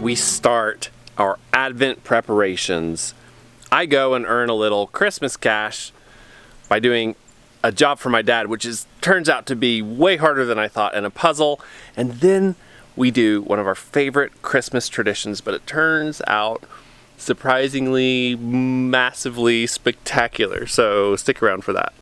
we start our Advent preparations. I go and earn a little Christmas cash by doing a job for my dad, which turns out to be way harder than I thought, and a puzzle. And then we do one of our favorite Christmas traditions, but it turns out surprisingly, massively spectacular. So stick around for that.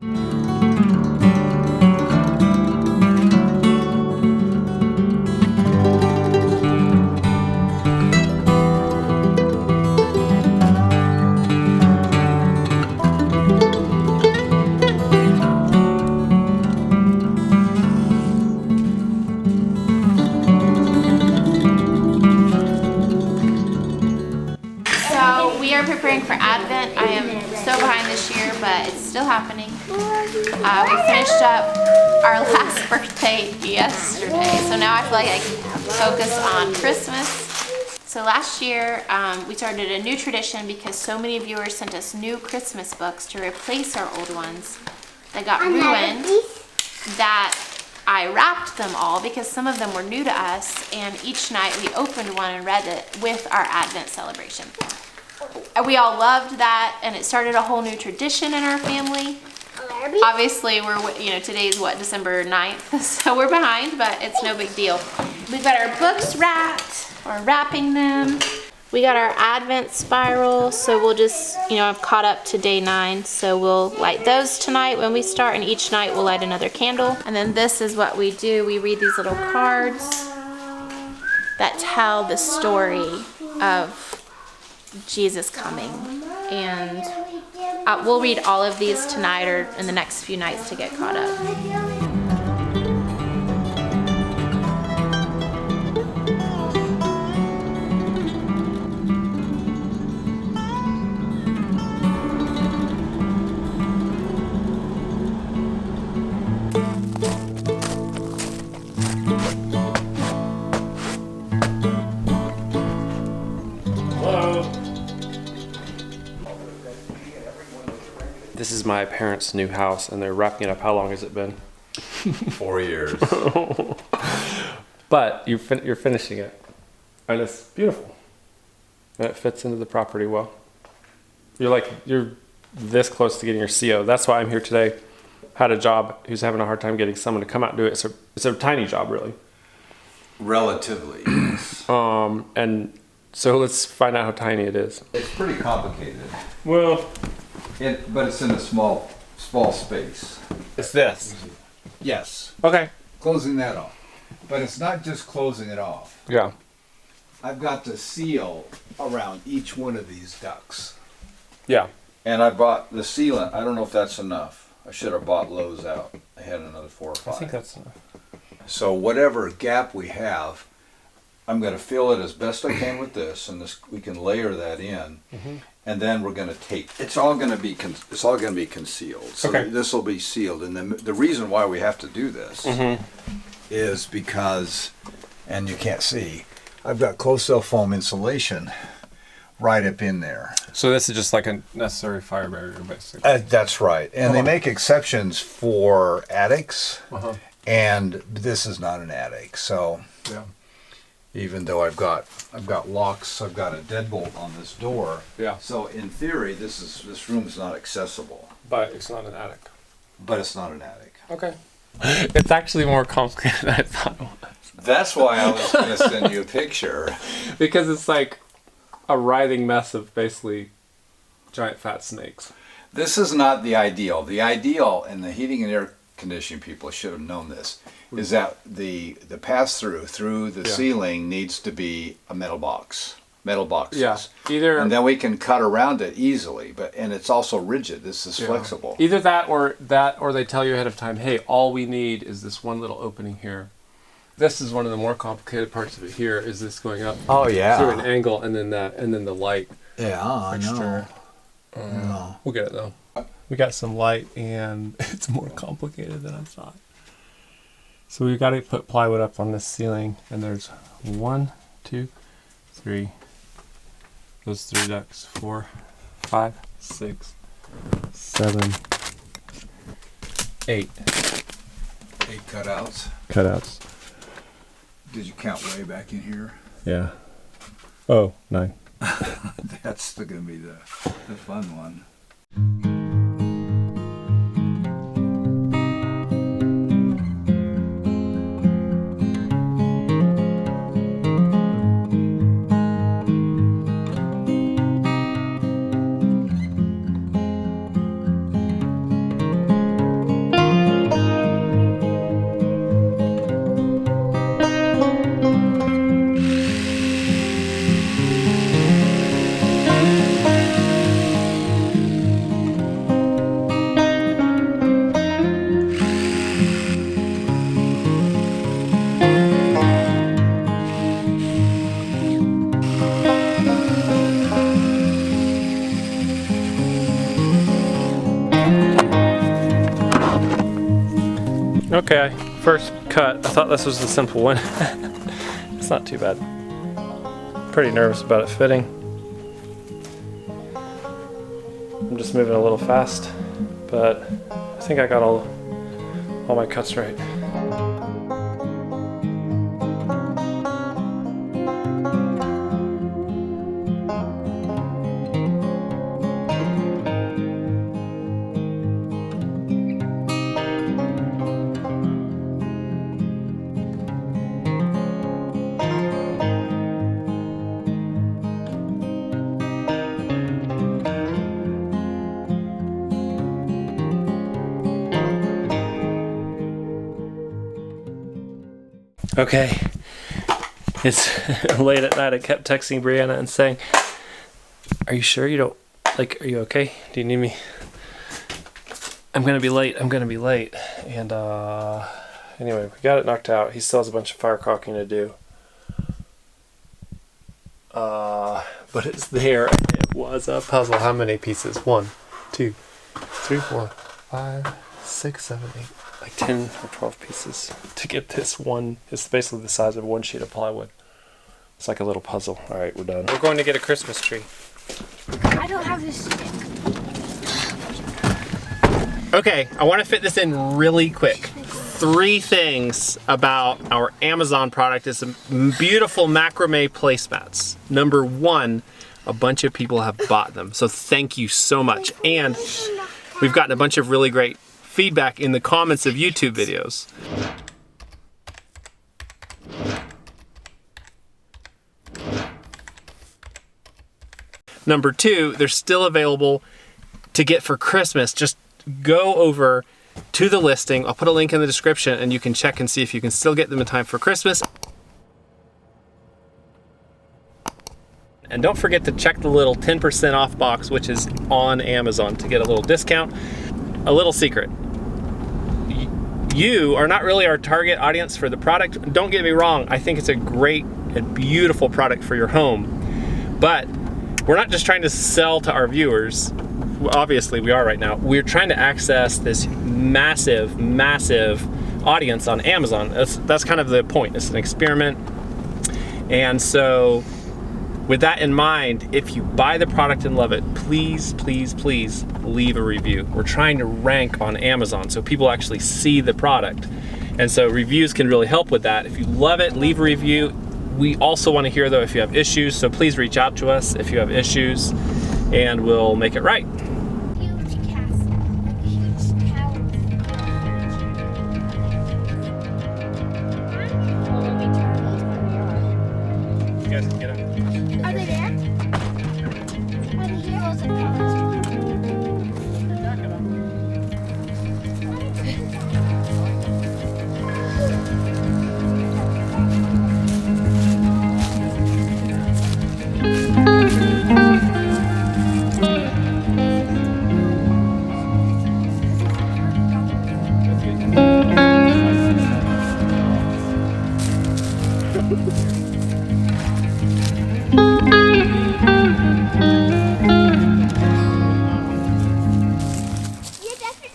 Preparing for Advent. I am so behind this year, but it's still happening. We finished up our last birthday yesterday, so now I feel like I can focus on Christmas. So last year we started a new tradition because so many viewers sent us new Christmas books to replace our old ones that got ruined, that I wrapped them all because some of them were new to us, and each night we opened one and read it with our Advent celebration. We all loved that, and it started a whole new tradition in our family. Obviously, today's December 9th, so we're behind, but it's no big deal. We've got our books wrapped, we're wrapping them. We got our Advent spiral, so we'll just, I've caught up to day 9, so we'll light those tonight when we start, and each night we'll light another candle. And then this is what we do. We read these little cards that tell the story of Jesus coming, and we'll read all of these tonight or in the next few nights to get caught up. This is my parents' new house, and they're wrapping it up. How long has it been? 4 years. But you're finishing it, and it's beautiful. And it fits into the property well. You're this close to getting your CO. That's why I'm here today. Had a job who's having a hard time getting someone to come out and do it. It's a tiny job, really. Relatively, yes. And so let's find out how tiny it is. It's pretty complicated. Well, but it's in a small space. it's this. Yes. Okay. Closing that off. But it's not just closing it off. Yeah. I've got to seal around each one of these ducts. Yeah. And I bought the sealant. I don't know if that's enough. I should have bought Lowe's out. I had another 4 or 5. I think that's enough. So whatever gap we have, I'm going to fill it as best I can with this, and we can layer that in, and then we're going to tape. It's all going to be concealed. So okay. This will be sealed, and then the reason why we have to do this is because, and you can't see, I've got closed-cell foam insulation right up in there. So this is just like a necessary fire barrier, basically. That's right, and they make exceptions for attics, and this is not an attic, so. Yeah. Even though I've got locks, I've got a deadbolt on this door. Yeah. So in theory, this room's not accessible. But it's not an attic. But it's not an attic. Okay. It's actually more complicated than I thought it was. That's why I was going to send you a picture. Because it's like a writhing mess of basically giant fat snakes. This is not the ideal. The ideal, and the heating and air conditioning people should have known this, is that the pass-through through the ceiling needs to be a metal boxes. Yeah, either, and then we can cut around it easily. And it's also rigid. This is flexible. Either that, or they tell you ahead of time, hey, all we need is this one little opening here. This is one of the more complicated parts of it. Here is this going up. Oh yeah. Through an angle, and then the light. Yeah, I know. We'll get it though. We got some light, and it's more complicated than I thought. So we've got to put plywood up on this ceiling, and there's 1, 2, 3. Those 3 ducts. 4, 5, 6, 7, 8. 8 cutouts. Cutouts. Did you count way back in here? Yeah. Oh, 9. That's going to be the fun one. Okay, first cut. I thought this was the simple one. It's not too bad. Pretty nervous about it fitting. I'm just moving a little fast, but I think I got all my cuts right. Okay, it's late at night. I kept texting Brianna and saying, "Are you sure you don't, like, are you okay? Do you need me? I'm gonna be late, I'm gonna be late." And anyway, we got it knocked out. He still has a bunch of fire caulking to do. But it's there. It was a puzzle. How many pieces? 1, 2, 3, 4, 5, 6, 7, 8. Like 10 or 12 pieces to get this one. It's basically the size of one sheet of plywood. It's like a little puzzle. All right, we're done. We're going to get a Christmas tree. I don't have this stick. Okay, I want to fit this in really quick. 3 things about our Amazon product is some beautiful macrame placemats. Number 1, a bunch of people have bought them, so thank you so much. And we've gotten a bunch of really great feedback in the comments of YouTube videos. Number 2, they're still available to get for Christmas. Just go over to the listing. I'll put a link in the description and you can check and see if you can still get them in time for Christmas. And don't forget to check the little 10% off box, which is on Amazon, to get a little discount. A little secret. You are not really our target audience for the product. Don't get me wrong, I think it's a great and beautiful product for your home. But we're not just trying to sell to our viewers. Obviously we are right now. We're trying to access this massive, massive audience on Amazon. That's kind of the point. It's an experiment. And so with that in mind, if you buy the product and love it, please, please, please leave a review. We're trying to rank on Amazon so people actually see the product. And so reviews can really help with that. If you love it, leave a review. We also want to hear though if you have issues, so please reach out to us if you have issues and we'll make it right. Huge castle, like a huge tower. You guys can get up. Are they there? Are the heroes of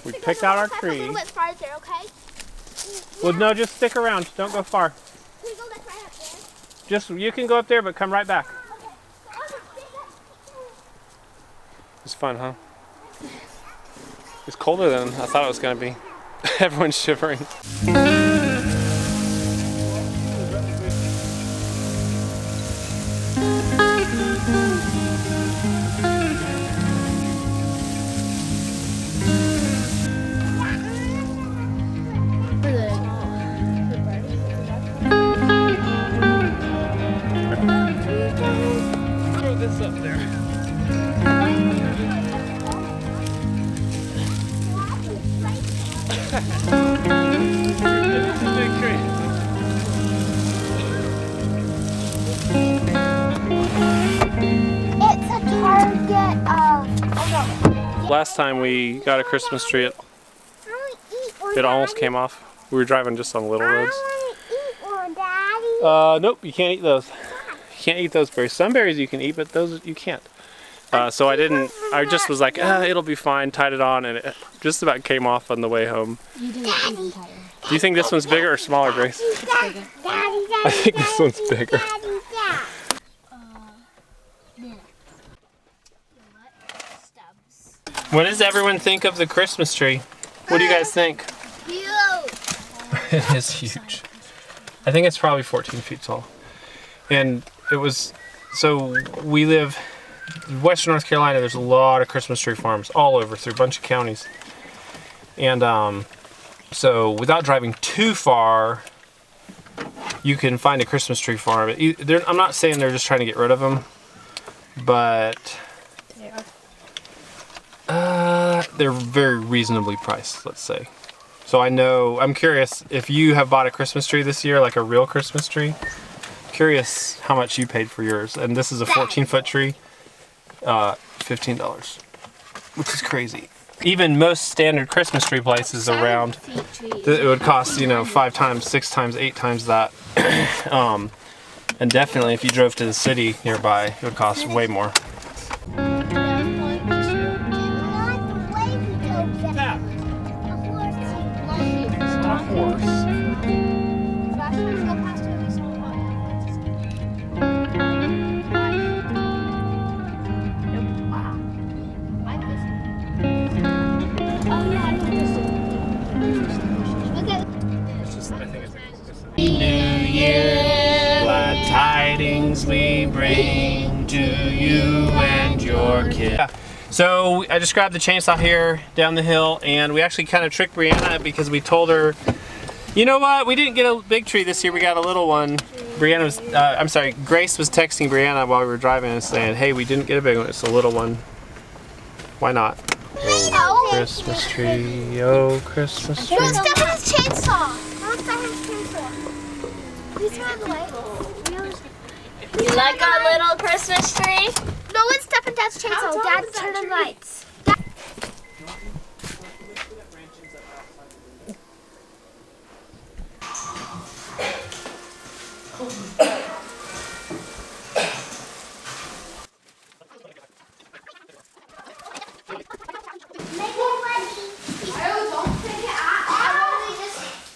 We picked out our tree. A little bit farther, okay? Well, no, just stick around. Don't go far. Can we go like right up there? Just, you can go up there, but come right back. It's fun, huh? It's colder than I thought it was going to be. Everyone's shivering. It's a big tree. It's a target of. Last time we got a Christmas tree, it almost came off. We were driving just on little roads. I want to eat one, Daddy. Nope, you can't eat those. You can't eat those berries. Some berries you can eat, but those you can't. So I didn't, I just was like, it'll be fine, tied it on, and it just about came off on the way home. You didn't even tie her. Do you think this one's bigger or smaller, Grace? Daddy, I think this one's bigger. Daddy, Daddy. What does everyone think of the Christmas tree? What do you guys think? It is huge. I think it's probably 14 feet tall. And it was, so we live in Western North Carolina. There's a lot of Christmas tree farms all over through a bunch of counties. And so without driving too far, you can find a Christmas tree farm. I'm not saying they're just trying to get rid of them, but they're very reasonably priced, let's say. So I'm curious if you have bought a Christmas tree this year, like a real Christmas tree. Curious how much you paid for yours. And this is a 14-foot tree, $15, which is crazy. Even most standard Christmas tree places around, it would cost, 5 times, 6 times, 8 times that. And definitely if you drove to the city nearby, it would cost way more. New Year, glad tidings we bring to you and your kid. So I just grabbed the chainsaw here down the hill, and we actually kind of tricked Brianna because we told her, you know what, we didn't get a big tree this year, we got a little one. Brianna was, Grace was texting Brianna while we were driving and saying, hey, we didn't get a big one, it's a little one. Why not? Oh, Christmas tree, oh, Christmas tree. Who's Stephanie's chainsaw? Who's Stephanie's chainsaw? Please run away. You like our little Christmas tree? No, it's Steph and Dad's chainsaw. Dad, turn on lights.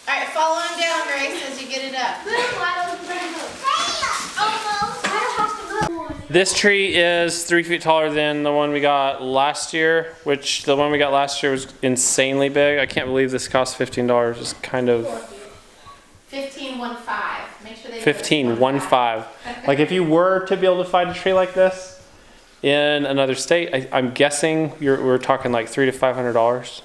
Alright, follow him down, Grace, as you get it up. This tree is 3 feet taller than the one we got last year, which the one we got last year was insanely big. I can't believe this cost $15. It's kind of 15.15. Make sure they 15.15. Like if you were to be able to find a tree like this in another state, I'm guessing we're talking like $300 to $500.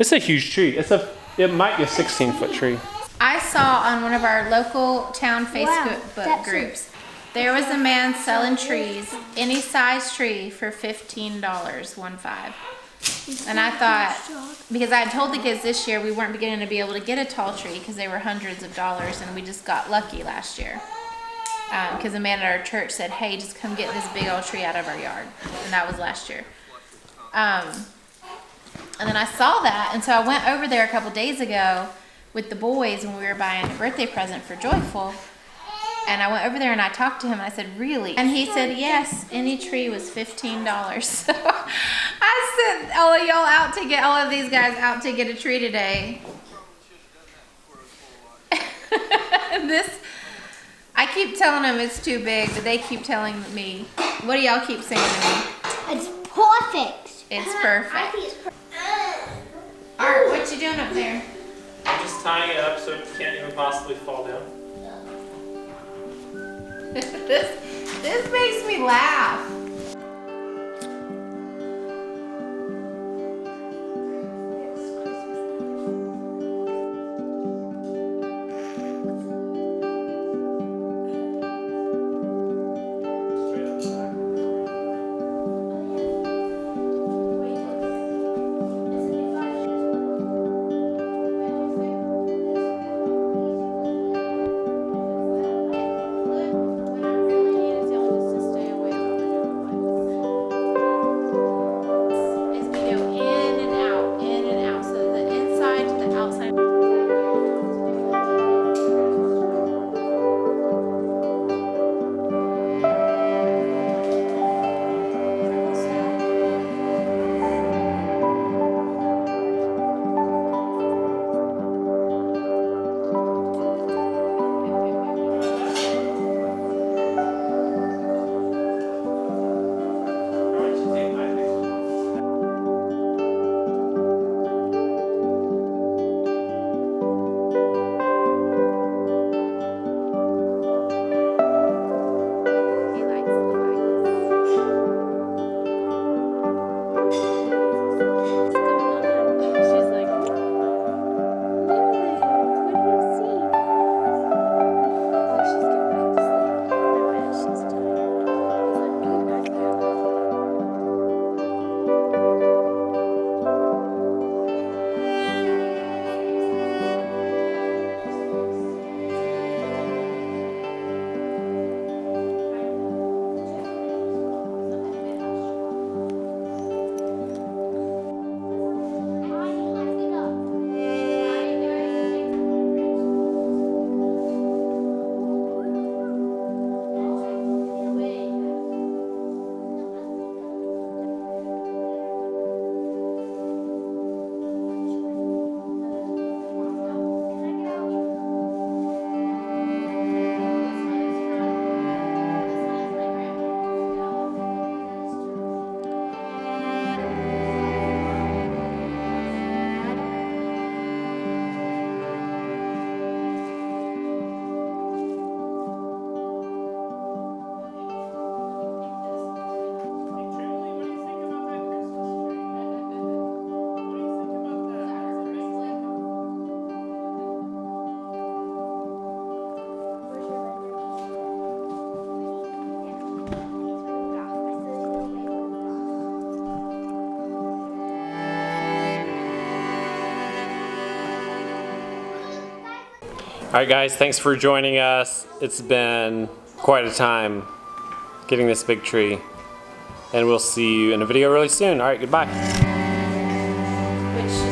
It's a huge tree. It might be a 16-foot tree. I saw on one of our local town Facebook groups, there was a man selling trees, any size tree, for $15, 1.5. And I thought, because I had told the kids this year we weren't beginning to be able to get a tall tree because they were hundreds of dollars, and we just got lucky last year. Because a man at our church said, hey, just come get this big old tree out of our yard. And that was last year. And then I saw that, and so I went over there a couple days ago with the boys when we were buying a birthday present for Joyful. And I went over there and I talked to him and I said, really? And he said, yes, any tree was $15. So I sent all of y'all out to get, all of these guys out to get a tree today. I keep telling them it's too big, but they keep telling me, what do y'all keep saying to me? It's perfect. It's perfect. Art, what you doing up there? I'm just tying it up so it can't even possibly fall down. This makes me laugh. All right, guys, thanks for joining us. It's been quite a time getting this big tree. And we'll see you in a video really soon. All right, goodbye. Which